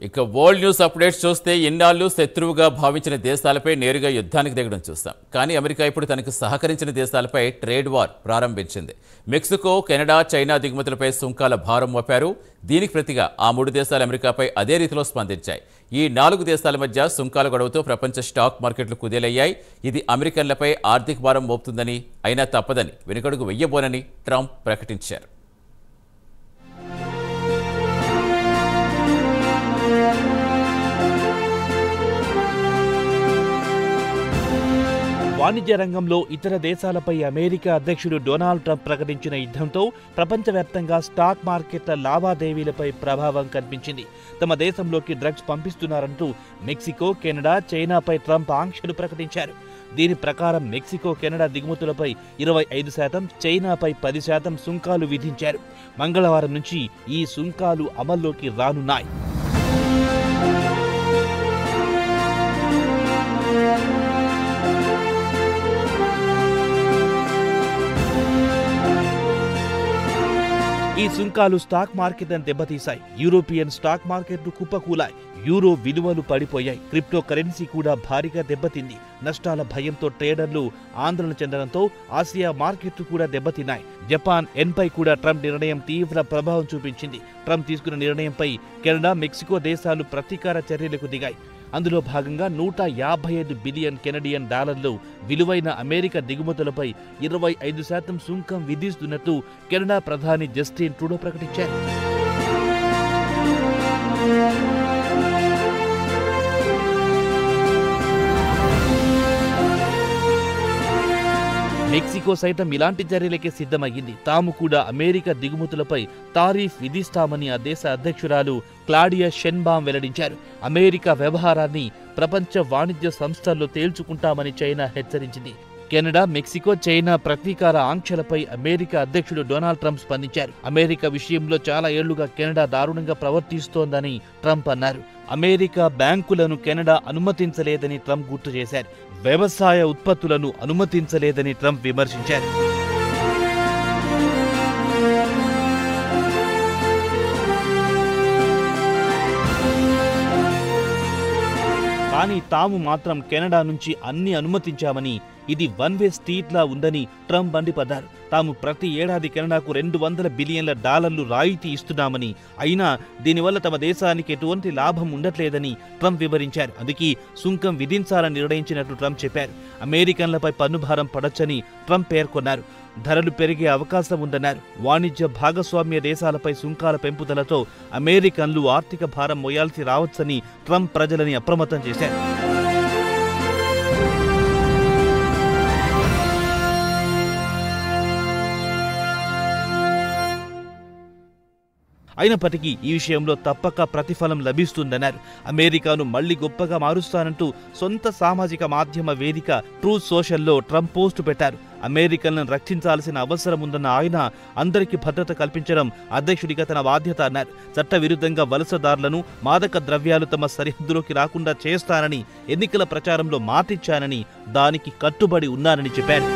ఇక world news updates చూస్తే ఇన్నాళ్ళు శత్రువుగా భావించిన దేశాలపై నేరుగా యుద్ధానికి దిగడం చూస్తాం. కానీ అమెరికా ఇప్పుడు తనకు సహకరించిన దేశాలపై ట్రేడ్ వార్ ప్రారంభించింది. మెక్సికో, కెనడా, చైనా దిగుమతులపై సుంకాల భారం మోపారు. దీనికి ప్రతిగా ఆ 3 దేశాలు అమెరికాపై అదే రీతిలో స్పందించాయి. ఈ 4 దేశాల మధ్య సుంకాల గొడవతో ప్రపంచ స్టాక్ మార్కెట్లు కుదేలయ్యాయి. ఇది అమెరికన్లపై ఆర్థిక భారం మోపుతుందని, అయినా తప్పదని, వెనుకడుగు వెయ్యబోనని ట్రంప్ ప్రకటించారు. వాణిజ్య రంగంలో ఇతర దేశాలపై అమెరికా అధ్యక్షుడు డొనాల్డ్ ట్రంప్ ప్రకటించిన యుద్ధంతో ప్రపంచవ్యాప్తంగా స్టాక్ మార్కెట్ల లావాదేవీలపై ప్రభావం కనిపించింది. తమ దేశంలోకి డ్రగ్స్ పంపిస్తున్నారంటూ మెక్సికో, కెనడా, చైనాపై ట్రంప్ ఆంక్షలు ప్రకటించారు. దీని ప్రకారం మెక్సికో, కెనడా దిగుమతులపై 25%, చైనాపై 10% సుంకాలు విధించారు. మంగళవారం నుంచి ఈ సుంకాలు అమల్లోకి రానున్నాయి. ఈ సుంకాలు స్టాక్ మార్కెట్లను దెబ్బతీశాయి. యూరోపియన్ స్టాక్ మార్కెట్లు కుప్పకూలాయి. యూరో విలువలు పడిపోయాయి. క్రిప్టో కరెన్సీ కూడా భారీగా దెబ్బతింది. నష్టాల భయంతో ట్రేడర్లు ఆందోళన చెందడంతో ఆసియా మార్కెట్లు కూడా దెబ్బతిన్నాయి. జపాన్ యెన్పై కూడా ట్రంప్ నిర్ణయం తీవ్ర ప్రభావం చూపించింది. ట్రంప్ తీసుకున్న నిర్ణయంపై కెనడా, మెక్సికో దేశాలు ప్రతీకార చర్యలకు దిగాయి. అందులో భాగంగా 155 బిలియన్ కెనడియన్ డాలర్లు విలువైన అమెరికా దిగుమతులపై 25% సుంకం విధిస్తున్నట్టు కెనడా ప్రధాని జస్టిన్ ట్రూడో ప్రకటించారు. మెక్సికో సైతం ఇలాంటి చర్యలకే సిద్ధమయ్యింది. తాము కూడా అమెరికా దిగుమతులపై తారీఫ్ విధిస్తామని ఆ దేశ అధ్యక్షురాలు క్లాడియా షెన్బామ్ వెల్లడించారు. అమెరికా వ్యవహారాన్ని ప్రపంచ వాణిజ్య సంస్థల్లో తేల్చుకుంటామని చైనా హెచ్చరించింది. కెనడా, మెక్సికో, చైనా ప్రతీకార ఆంక్షలపై అమెరికా అధ్యక్షుడు డొనాల్డ్ ట్రంప్ స్పందించారు. అమెరికా విషయంలో చాలా ఏళ్లుగా కెనడా దారుణంగా ప్రవర్తిస్తోందని ట్రంప్ అన్నారు. అమెరికా బ్యాంకులను కెనడా అనుమతించలేదని ట్రంప్ గుర్తు చేశారు. వ్యవసాయ ఉత్పత్తులను అనుమతించలేదని ట్రంప్ విమర్శించారు. కానీ తాము మాత్రం కెనడా నుంచి అన్ని అనుమతించామని, ఇది వన్ వే స్ట్రీట్ లా ఉందని ట్రంప్ మండిపడ్డారు. తాము ప్రతి ఏడాది కెనడాకు 200 బిలియన్ల డాలర్లు రాయితీ ఇస్తున్నామని, అయినా దీనివల్ల తమ దేశానికి ఎటువంటి లాభం ఉండట్లేదని ట్రంప్ వివరించారు. అందుకే సుంకం విధించాలని నిర్ణయించినట్లు ట్రంప్ చెప్పారు. అమెరికన్లపై పన్నుభారం పడొచ్చని ట్రంప్ పేర్కొన్నారు. ధరలు పెరిగే అవకాశం ఉందన్నారు. వాణిజ్య భాగస్వామ్య దేశాలపై సుంకాల పెంపుదలతో అమెరికన్లు ఆర్థిక భారం మోయాల్సి రావచ్చని ట్రంప్ ప్రజలని అప్రమత్తం చేశారు. అయినప్పటికీ ఈ విషయంలో తప్పక ప్రతిఫలం లభిస్తుందన్నారు. అమెరికాను మళ్లీ గొప్పగా మారుస్తానంటూ సొంత సామాజిక మాధ్యమ వేదిక ట్రూత్ సోషల్లో ట్రంప్ పోస్టు పెట్టారు. అమెరికన్లను రక్షించాల్సిన అవసరం ఉందన్న ఆయన అందరికీ భద్రత కల్పించడం అధ్యక్షుడిగా తన బాధ్యత అన్నారు. చట్టవిరుద్ధంగా వలసదారులను, మాదక ద్రవ్యాలు తమ సరిహద్దులోకి రాకుండా చేస్తానని ఎన్నికల ప్రచారంలో మాటిచ్చానని, దానికి కట్టుబడి ఉన్నానని చెప్పారు.